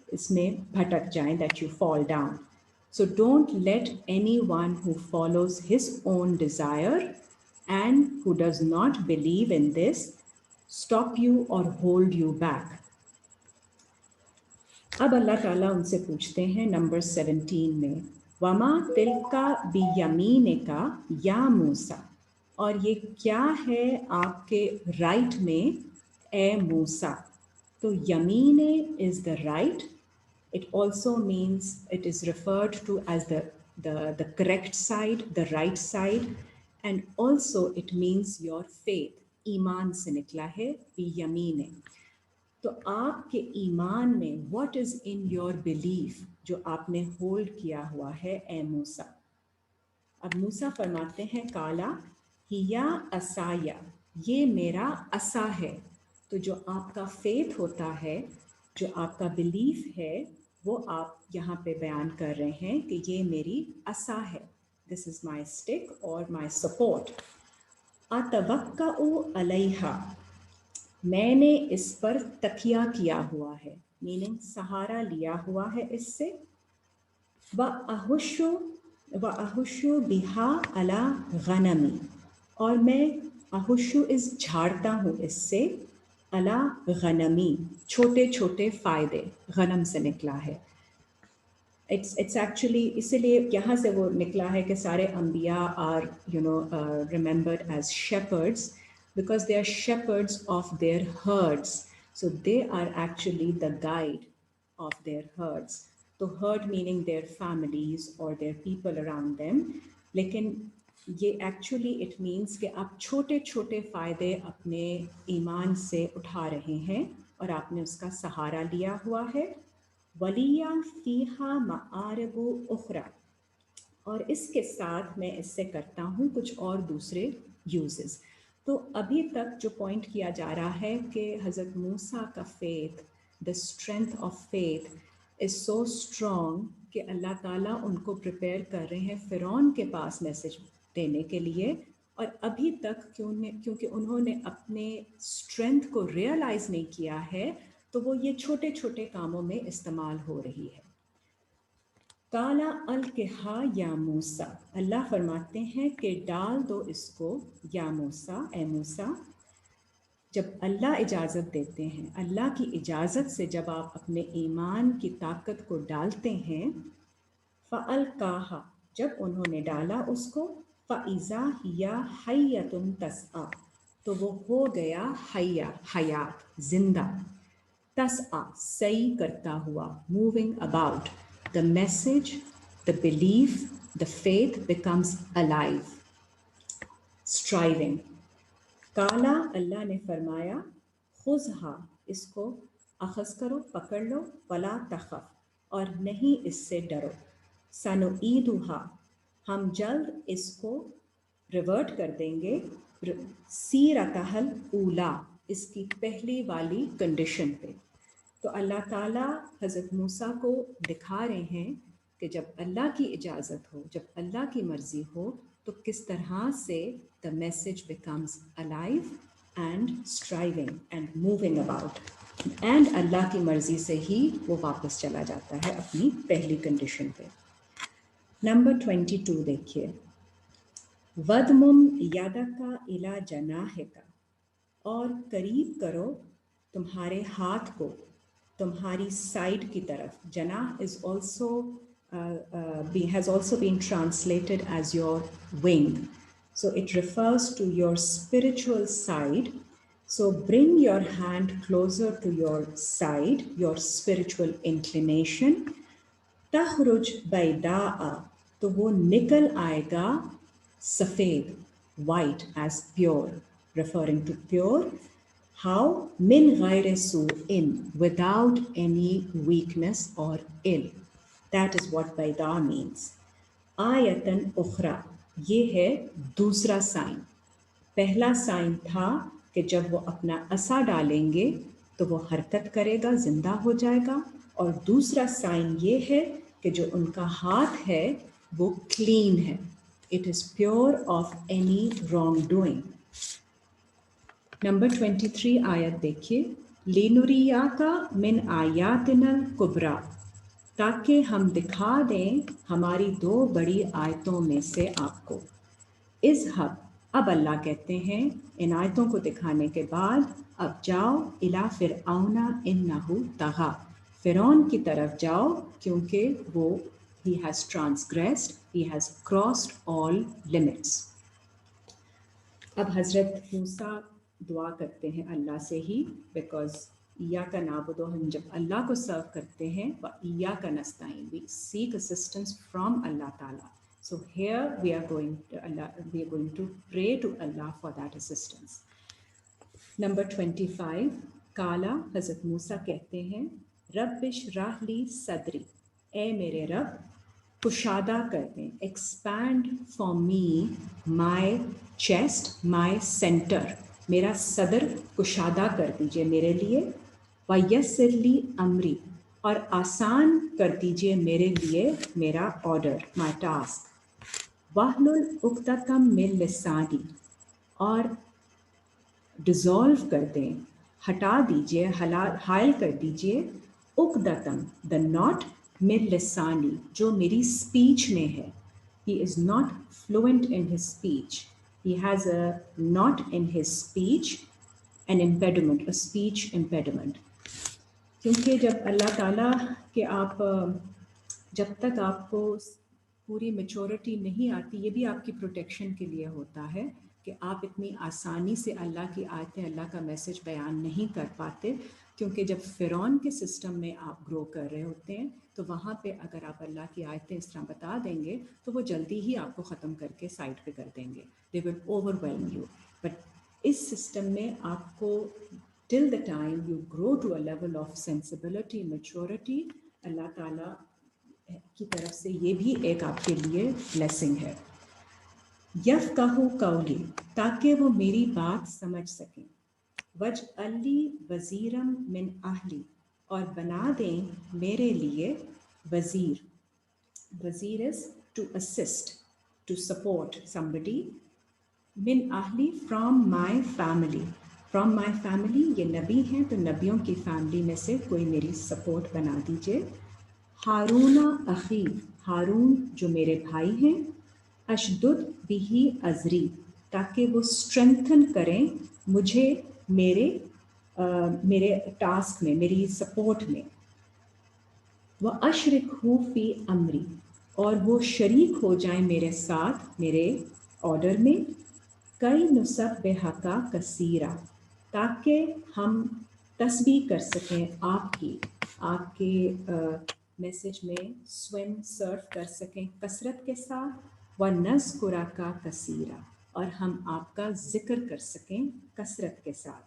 इसमें भटक जाएं, that you fall down. So don't let anyone who follows his own desire and who does not believe in this stop you or hold you back. अब अल्लाह ताला उनसे पूछते हैं नंबर 17 में, वमा तिलका बियमीनिका या मूसा, और ये क्या है आपके राइट में ए मूसा। तो यमीने is the right. It also means, it is referred to as the correct side, the right side, and also it means your faith. ईमान से निकला है बियमीने। तो आपके ईमान में what is in your belief, जो आपने होल्ड किया हुआ है ए मूसा। अब मूसा फरमाते हैं काला हिया असाया, ये मेरा असा है। तो जो आपका फेथ होता है, जो आपका बिलीफ है, वो आप यहाँ पे बयान कर रहे हैं कि ये मेरी असा है, दिस इज़ माई स्टिक और माई सपोर्ट। अतवक्कउ अलैहा, मैंने इस पर तकिया किया हुआ है, मीनिंग सहारा लिया हुआ है इससे। व अहुशु बिहा अला गनमी, और मैं अहुशु इस झाड़ता हूँ इससे, अला गनमी, छोटे छोटे फ़ायदे, गनम से निकला है। इट्स एक्चुअली इसीलिए यहाँ से वो निकला है कि सारे अंबिया are remembered as shepherds, because they are shepherds of their herds, so they are actually the guide of their herds. तो herd meaning their families or their people around them, लेकिन ये एक्चुअली इट मीन्स कि आप छोटे छोटे फ़ायदे अपने ईमान से उठा रहे हैं, اور آپ نے اس کا سہارا لیا ہوا ہے. ولیہ فیہا معارب اخرى, اور اس کے ساتھ میں اس سے کرتا ہوں کچھ اور دوسرے یوزز. تو ابھی تک جو پوائنٹ کیا جا رہا ہے کہ حضرت موسیٰ کا faith, the strength of faith is so strong کہ اللہ تعالیٰ ان کو پریپیئر کر رہے ہیں فرعون کے پاس میسج دینے کے لیے, اور ابھی تک کیونکہ انہوں نے اپنے اسٹرینتھ کو ریئلائز نہیں کیا ہے تو وہ یہ چھوٹے چھوٹے کاموں میں استعمال ہو رہی ہے. کالا القحا یا موسیٰ, اللہ فرماتے ہیں کہ ڈال دو اس کو, یا موسیٰ, اے موسیٰ. جب اللہ اجازت دیتے ہیں, اللہ کی اجازت سے جب آپ اپنے ایمان کی طاقت کو ڈالتے ہیں, فَأَلْقَاهَا, جب انہوں نے ڈالا اس کو, فَإِذَا هِيَ حَيَّةٌ تَسْعَىٰ, تو وہ ہو گیا حیہ, حیات, زندہ. تسعیٰ, سعی کرتا ہوا, moving about. The message, the belief, the faith becomes alive. Striving. کالا, اللہ نے فرمایا, خذھا, اس کو اخذ کرو, پکڑ لو, ولا تخف, اور نہیں اس سے ڈرو. سنعیدھا, ہم جلد اس کو ریورٹ کر دیں گے, سیرتھا الاولیٰ, اس کی پہلی والی کنڈیشن پہ. تو اللہ تعالیٰ حضرت موسیٰ کو دکھا رہے ہیں کہ جب اللہ کی اجازت ہو, جب اللہ کی مرضی ہو, تو کس طرح سے the message becomes alive and striving and moving about. And اللہ کی مرضی سے ہی وہ واپس چلا جاتا ہے اپنی پہلی کنڈیشن پہ. نمبر 22 دیکھیے. وَدْمُمْ يَدَكَ إِلَى جَنَاحِكَ, اور قریب کرو تمہارے ہاتھ کو تمہاری سائڈ کی طرف. جناح is also has also been translated as your wing. So it refers to your spiritual side. So bring your hand closer to your side, your spiritual inclination. تخرج بیداء, تو وہ نکل آئے گا سفید, white, as pure, referring to pure. How? من غیر سوء, without any weakness or ill. That is what بیداء means. آیتن اخرى, یہ ہے دوسرا سائن. پہلا سائن تھا کہ جب وہ اپنا عصا ڈالیں گے تو وہ حرکت کرے گا, زندہ ہو جائے گا. اور دوسرا سائن یہ ہے کہ جو ان کا ہاتھ ہے وہ کلین ہے. It is pure of any wrongdoing. Number 23 آیت دیکھیے. لِنُرِيَّكَ مِنْ آیَاتِنَا الْكُبْرَى, تاکہ ہم دکھا دیں ہماری 2 بڑی آیتوں میں سے آپ کو. اذهب, اب اللہ کہتے ہیں ان آیتوں کو دکھانے کے بعد اب جاؤ, الی فرعون انہ طغی, فرعون کی طرف جاؤ کیونکہ وہ he has transgressed, he has crossed all limits. اب حضرت موسیٰ دعا کرتے ہیں اللہ سے ہی, بیکاز ایاک نعبد, ہم جب اللہ کو سرو کرتے ہیں, ایاک نستعین, we seek assistance from اللہ تعالیٰ. So here we are going to pray to Allah for that assistance. Number 25, کالا, حضرت موسیٰ کہتے ہیں, رب اشرح لی صدری, اے میرے رب کشادہ کر دیں, expand for me my chest, my center, میرا صدر کشادہ کر دیجئے میرے لیے. وَيَسِّرْ لِي أَمْرِي, اور آسان کر دیجئے میرے لیے میرا آرڈر, my task. وَاحْلُلْ عُقْدَةً مِّن لِسَانِي, اور ڈیزالو کر دیں, ہٹا دیجئے, حائل کر دیجئے, عقدتاً, the knot, من لسانی, جو میری اسپیچ میں ہے. He is not fluent in his speech. He has a knot in his speech, an impediment, a speech impediment. کیونکہ جب اللہ تعالیٰ کہ آپ جب تک آپ کو پوری میچورٹی نہیں آتی, یہ بھی آپ کی پروٹیکشن کے لیے ہوتا ہے کہ آپ اتنی آسانی سے اللہ کی آیتیں, اللہ کا میسج بیان نہیں کر پاتے, کیونکہ جب فرعون کے سسٹم میں آپ گرو کر رہے ہوتے ہیں تو وہاں پہ اگر آپ اللہ کی آیتیں اس طرح بتا دیں گے تو وہ جلدی ہی آپ کو ختم کر کے سائڈ پہ کر دیں گے. They will overwhelm you. But اس سسٹم میں آپ کو till the time you grow to a level of sensibility, maturity. Allah Ta'ala की तरफ से ये भी एक आपके लिए blessing है. यफ़क़हू क़ौली, ताकि वो मेरी बात समझ सकें. वजअली वज़ीरम मिन अहली, और बना दें मेरे लिए वज़ीर. वज़ीर is to assist, to support somebody. मिन Ahli, from my family. From my family, ये नबी हैं तो नबियों की फैमिली में से कोई मेरी सपोर्ट बना दीजिए. हारूना अखी, हारून जो मेरे भाई हैं. अशदुद बिही अजरी, ताकि वो स्ट्रेंथन करें मुझे मेरे टास्क में, मेरी सपोर्ट में. व अशरिकहू फी अमरी, और वो शरीक हो जाएं मेरे साथ मेरे ऑर्डर में. कई नुसब्बिहका कसीरा, ताकि हम तस्बीह कर सकें आपके मैसेज में स्विम सर्फ कर सकें कसरत के साथ. व नज़कुरका कसीरा, और हम आपका जिक्र कर सकें कसरत के साथ.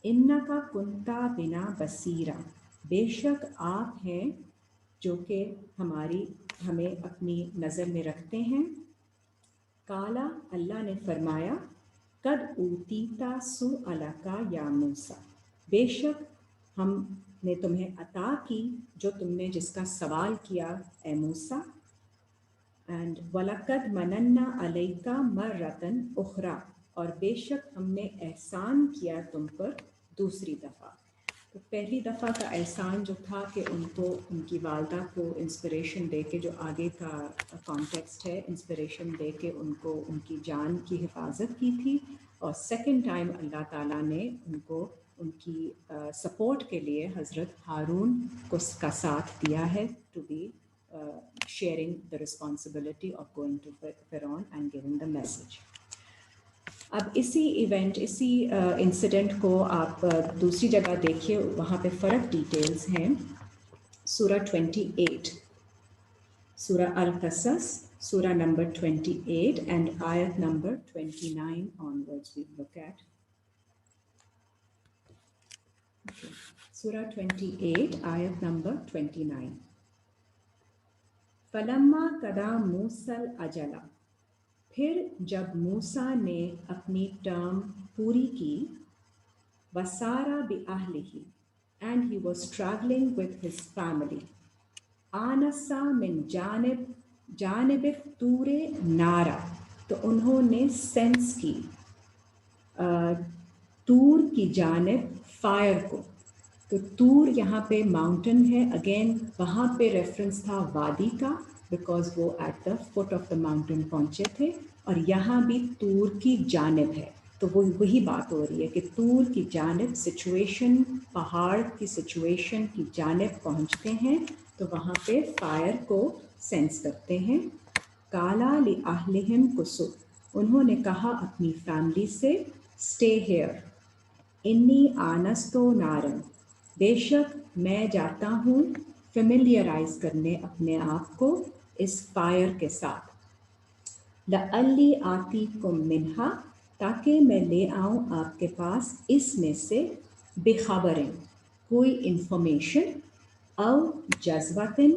इन्नका कुंता बिना बसीरा, बेशक आप हैं जो कि हमें अपनी नज़र में रखते हैं. काला, अल्लाह ने फरमाया. कद ऊतीता सुअलका या मूसा, बेशक हमने तुम्हें अता की जो तुमने जिसका सवाल किया ए मूसा. एंड वलकद मनन्ना अलैका मर्रतन उखरा, और बेशक हमने एहसान किया तुम पर दूसरी दफ़ा. तो पहली दफ़ा का एहसान जो था कि उनको उनकी वालदा को इंस्पिरेशन दे के, जो आगे का कॉन्टेक्स्ट है, इंस्पिरेशन दे के उनको उनकी जान की हिफाजत की थी. और सेकंड टाइम अल्लाह ताला ने उनको उनकी सपोर्ट के लिए हज़रत हारून को का साथ दिया है, to be sharing the responsibility of going to Pharaoh and giving the message. अब इसी इंसिडेंट को आप दूसरी जगह देखिए, वहाँ पे फ़र्क डिटेल्स हैं. सूरा 28, सूरा अल-क़सस, सूरा नंबर 28 एंड आयत number 29 onwards we look at. Okay. सूरा 28 आयत नंबर 29. फलम्मा कदा मूसल अजला, फिर जब मूसा ने अपनी टर्म पूरी की. वसारा बिअहलिही, and he was travelling with his family. आनसा मिन जानिब तूरे नारा, तो उन्होंने सेंस की तूर की जानिब फायर को. तो तूर यहाँ पे माउंटेन है. अगेन वहाँ पे रेफरेंस था वादी का, बिकॉज वो at the foot of the mountain पहुँचे थे. और यहाँ भी तूर की जानिब है, तो वो वही बात हो रही है कि तूर की जानिब सिचुएशन, पहाड़ की सिचुएशन की जानिब पहुँचते हैं तो वहाँ पे फायर को सेंस करते हैं. काला लि अहलिहिम कुसु, उन्होंने कहा अपनी फैमिली से स्टे हेयर. इन्नी आनस्तो नारन, बेशक मैं जाता हूँ फेमिलियराइज करने अपने आप को इस फायर के साथ. लअल्ली आतीकुम मिन्हा, ताकि मैं ले आऊँ आपके पास इसमें से बेखबरें, कोई इंफॉर्मेशन. औ जज्बातिन,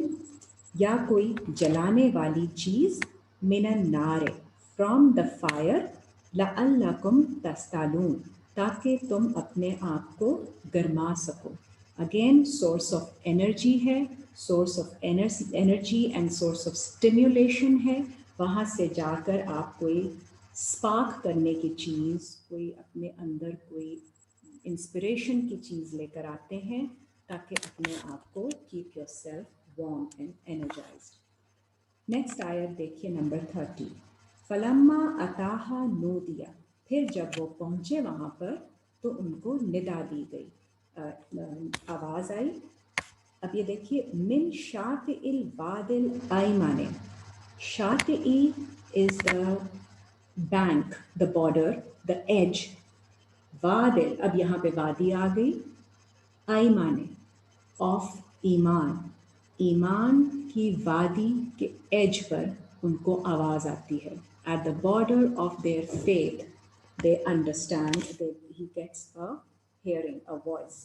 या कोई जलाने वाली चीज़. मिनन नारे, फ्रॉम द फायर. लअल्लकुम तस्तालून, ताकि तुम अपने आप को गरमा सको. अगेन सोर्स ऑफ एनर्जी है, source of energy and source of stimulation है. वहाँ से जाकर आप कोई स्पार्क करने की चीज़, कोई अपने अंदर कोई इंस्पिरेशन की चीज़ लेकर आते हैं ताकि अपने आप को keep yourself warm and energised. Next आयत देखिए नंबर 30. फलम्मा अताहा नूदिया, फिर जब वो पहुँचे वहाँ पर तो उनको निदा दी गई, आवाज़ आई. अब ये देखिए मिन शातिइल वादिल आइमाने. शातिई is the bank, the border, the edge. वादिल, अब यहाँ पे वादी आ गई. आइमाने, ऑफ ईमान, ईमान की वादी के एज पर उनको आवाज़ आती है. At the border of their faith they understand that he gets a hearing a voice.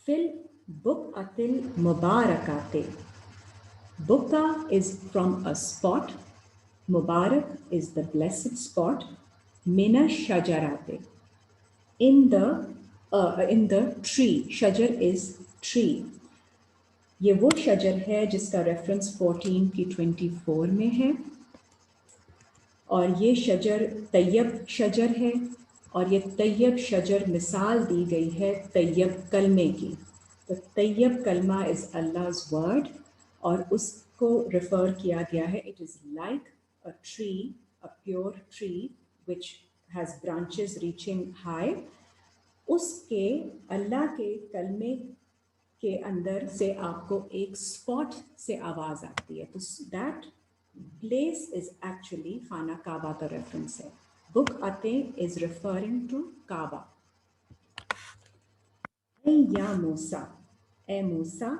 Fil buq'atil mubarakate. Buqa is from a spot. Mubarak is the blessed spot. Mina shajarate. In the tree. Shajar is tree. ये वो शजर है जिसका reference 14 की 24 में है, और ये शजर तैयब शजर है, और ये तैयब शजर मिसाल दी गई है तैयब कलमे की. तो तैयब कलमा इज़ अल्लाह's वर्ड, और उसको रेफर किया गया है. It is like a tree, a pure tree which has branches reaching high. उसके अल्लाह के कलमे के अंदर से आपको एक स्पॉट से आवाज़ आती है. तो दैट प्लेस इज एक्चुअली खाना काबा का रेफरेंस है. बुक आते इज रेफरिंग टू काबा. या मूसा, ए मूसा,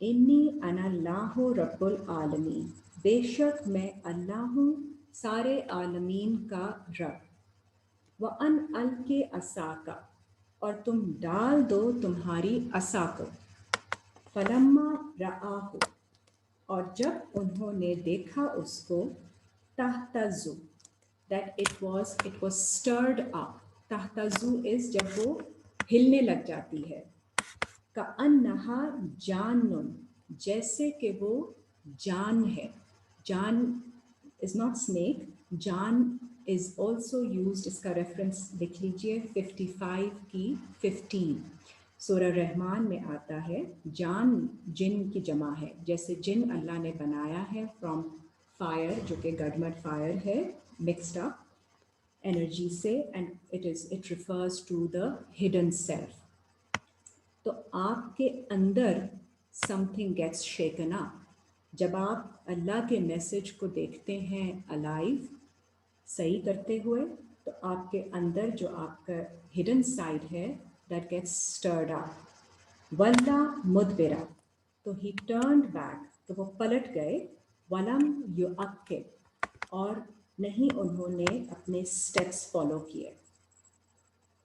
इन्नी अनल्लाहु रब्बुल आलमीन, बेशक मैं अल्लाह हूँ सारे आलमीन का रब. व अन अल के असा का, और तुम डाल दो तुम्हारी असा को. फलम्मा रआहु, और जब उन्होंने देखा उसको, तहतज़ु, that it was stirred up. तहतज़ु इज जब वो हिलने लग जाती है. का अन्नहा जानुन, जैसे कि वो जान है. जान इज नॉट स्नेक, जान इज ऑल्सो यूज्ड. इसका रेफरेंस लिख लीजिए 55 की 15. सूरह रहमान में आता है जान जिन की जमा है. जैसे जिन अल्लाह ने बनाया है फ्रॉम फायर, जो कि गडमड फायर है मिक्सड अप एनर्जी से, and it refers to the hidden self. तो आपके अंदर समथिंग गेट्स शेकन अप. जब आप अल्लाह के मैसेज को देखते हैं अलाइव, सही करते हुए, तो आपके अंदर जो आपका हिडन साइड है that gets stirred up. वल्ला मुदबिरा, तो he turned back, तो वो पलट गए. वलम युअक्किब, और नहीं उन्होंने अपने स्टेप्स फॉलो किए.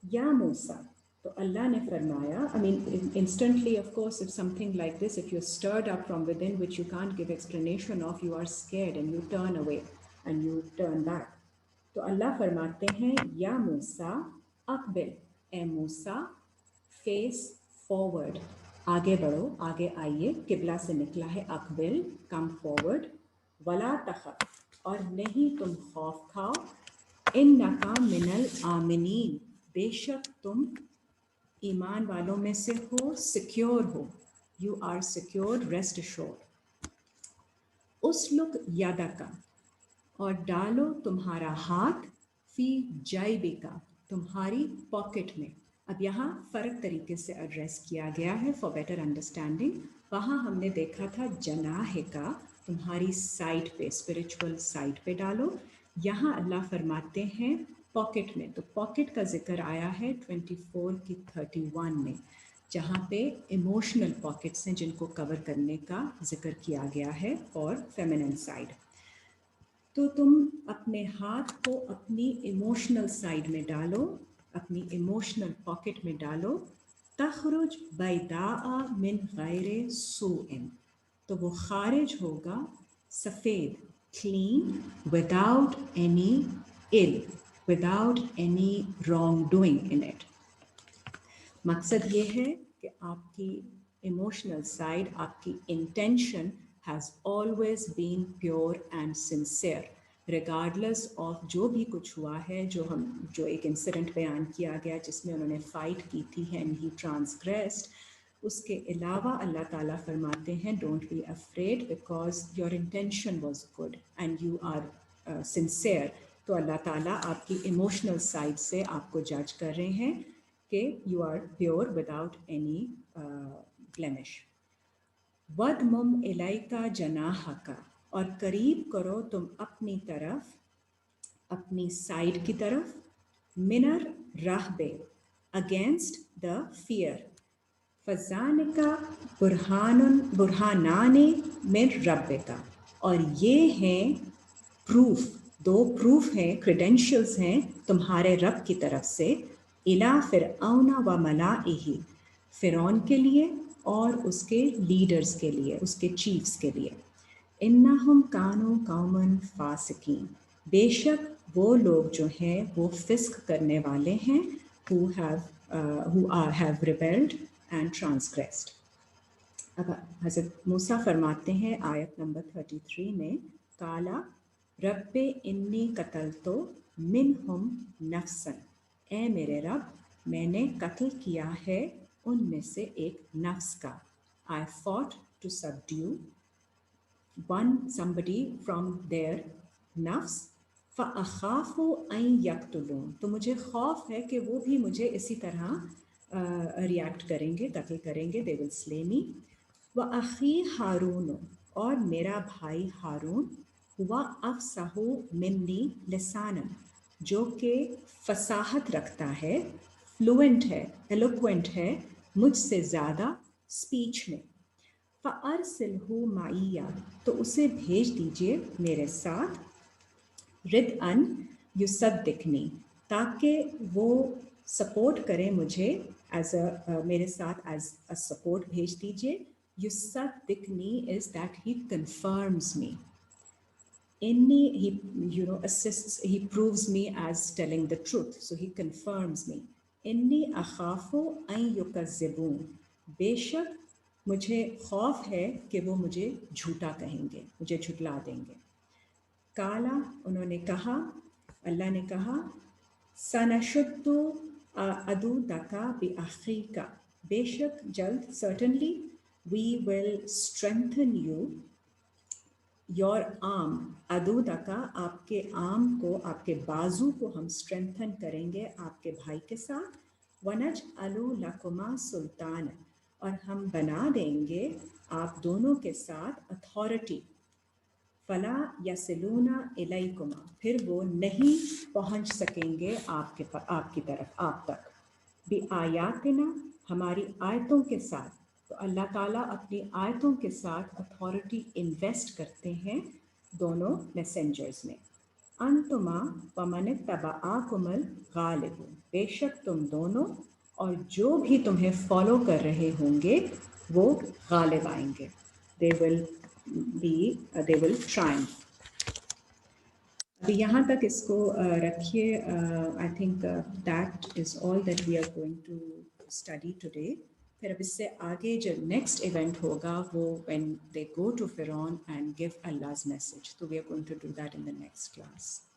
या मूसा, तो अल्लाह ने फरमाया, I mean instantly of course if something like this, if you're stirred up from within which you can't give explanation of, you are scared and you turn away and you turn back. तो अल्लाह फरमाते हैं या मूसा अकबिल, ए मूसा face forward, आगे बढ़ो, आगे आइए. किबला से निकला है अकबिल, कम फॉरवर्ड. वला तखफ, और नहीं तुम खौफ खाओ. इन्नका मिनल आमिनीन, बेशक तुम ईमान वालों में से हो, सिक्योर हो. You are secure, rest assured. उसलुक यादका, और डालो तुम्हारा हाथ, फी जाइबिका, तुम्हारी पॉकेट में. अब यहाँ फ़र्क तरीके से एड्रेस किया गया है फॉर बेटर अंडरस्टैंडिंग. वहाँ हमने देखा था जनाह का, तुम्हारी साइड पे, स्पिरिचुअल साइड पे डालो. यहाँ अल्लाह फरमाते हैं पॉकेट में. तो पॉकेट का जिक्र आया है 24 की 31 में, जहाँ पे इमोशनल पॉकेट्स हैं जिनको कवर करने का जिक्र किया गया है फॉर फेमिनिन साइड. तो तुम अपने हाथ को अपनी इमोशनल साइड में डालो, अपनी इमोशनल पॉकेट में डालो. तखरुज बैदाआ मिन गैरे सूइन, तो वो खारिज होगा सफ़ेद, clean, without any ill, without any wrong doing in it. मकसद ये है कि आपकी इमोशनल साइड, आपकी intention has always been pure and sincere, regardless of जो भी कुछ हुआ है. जो एक इंसिडेंट बयान किया गया जिसमें उन्होंने फ़ाइट की थी and he transgressed, उसके अलावा अल्लाह ताला फरमाते हैं don't be afraid because your intention was good and you are sincere. तो अल्लाह ताला आपकी इमोशनल साइड से आपको जज कर रहे हैं कि you are pure without any blemish. वदमुम इलाइका जनाहका, और करीब करो तुम अपनी तरफ, अपनी साइड की तरफ. मिनर रहबे, अगेंस्ट द फियर. फज़ानिका बुरहानाने मिन रब्बिका, और ये हैं प्रूफ, दो प्रूफ हैं, क्रेडेंशियल्स हैं तुम्हारे रब की तरफ से. इला फ़िरऔन व मलाइही, फ़िरौन के लिए और उसके लीडर्स के लिए, उसके चीफ्स के लिए। इन्नहुम कानू कौमन फासिकीन, बेशक वो लोग जो हैं वो फिस्क करने वाले हैं, who have rebelled and transgressed. अब हज़रत मूसा फरमाते हैं आयत नंबर 33 में, काला रब्बे इन्नी कतल तो मिनहुम नफ्सन, ए मेरे रब मैंने कत्ल किया है उनमें से एक नफ्स का। I fought to subdue somebody from their नफ्स, फ़अख़ाफ़ु अन यक़्तुलून, तो मुझे खौफ है कि वो भी मुझे इसी तरह रिएक्ट करेंगे, कत्ल करेंगे, दे विल स्ले मी। व अख़ी हारून, और मेरा भाई हारून, हुआ अफ़सहु मिन्नी लिसानन, जो कि फसाहत रखता है, फ्लुएंट है, एलोक्वेंट है मुझसे ज़्यादा स्पीच में। फ़अरसिलहु माइया, तो उसे भेज दीजिए मेरे साथ, रिद अन युसद्दिकनी, ताकि वो सपोर्ट करे मुझे, एज अ मेरे साथ एज अ सपोर्ट भेज दीजिए। युसद्दिकनी is that he confirms me, inni he assists, he proves me as telling the truth, so he confirms me. inni akhafu an yukazzibun, बेशक मुझे खौफ है कि वो मुझे झूठा कहेंगे, मुझे झुठला देंगे। काला, उन्होंने कहा, अल्लाह ने कहा, सनशुद्दु अदूदका बिअखीका, बेशक जल्द, certainly we will strengthen you, your arm, अदूदका, आपके आर्म को, आपके बाजू को हम स्ट्रेंथन करेंगे आपके भाई के साथ। वनज अलू लकुमा सुल्तान, और हम बना देंगे आप दोनों के साथ अथॉरिटी। फला यसिलूना इलैकुमा, फिर वो नहीं पहुंच सकेंगे आपकी तरफ, आप तक। बि आयातिना, हमारी आयतों के साथ। तो अल्लाह ताला अपनी आयतों के साथ अथॉरिटी इन्वेस्ट करते हैं दोनों मैसेंजर्स में। अंतुमा वमन तबआकुमुल गालिबून, बेशक तुम दोनों और जो भी तुम्हें फॉलो कर रहे होंगे वो गालिब आएंगे, they will triumph. अभी यहाँ तक इसको रखिए। I think that is all that we are going to study today. फिर अब इससे आगे जो नेक्स्ट इवेंट होगा वो व्हेन दे गो टू फिरौन एंड गिव अल्लाह's मैसेज, तो we are going to do that in the next class.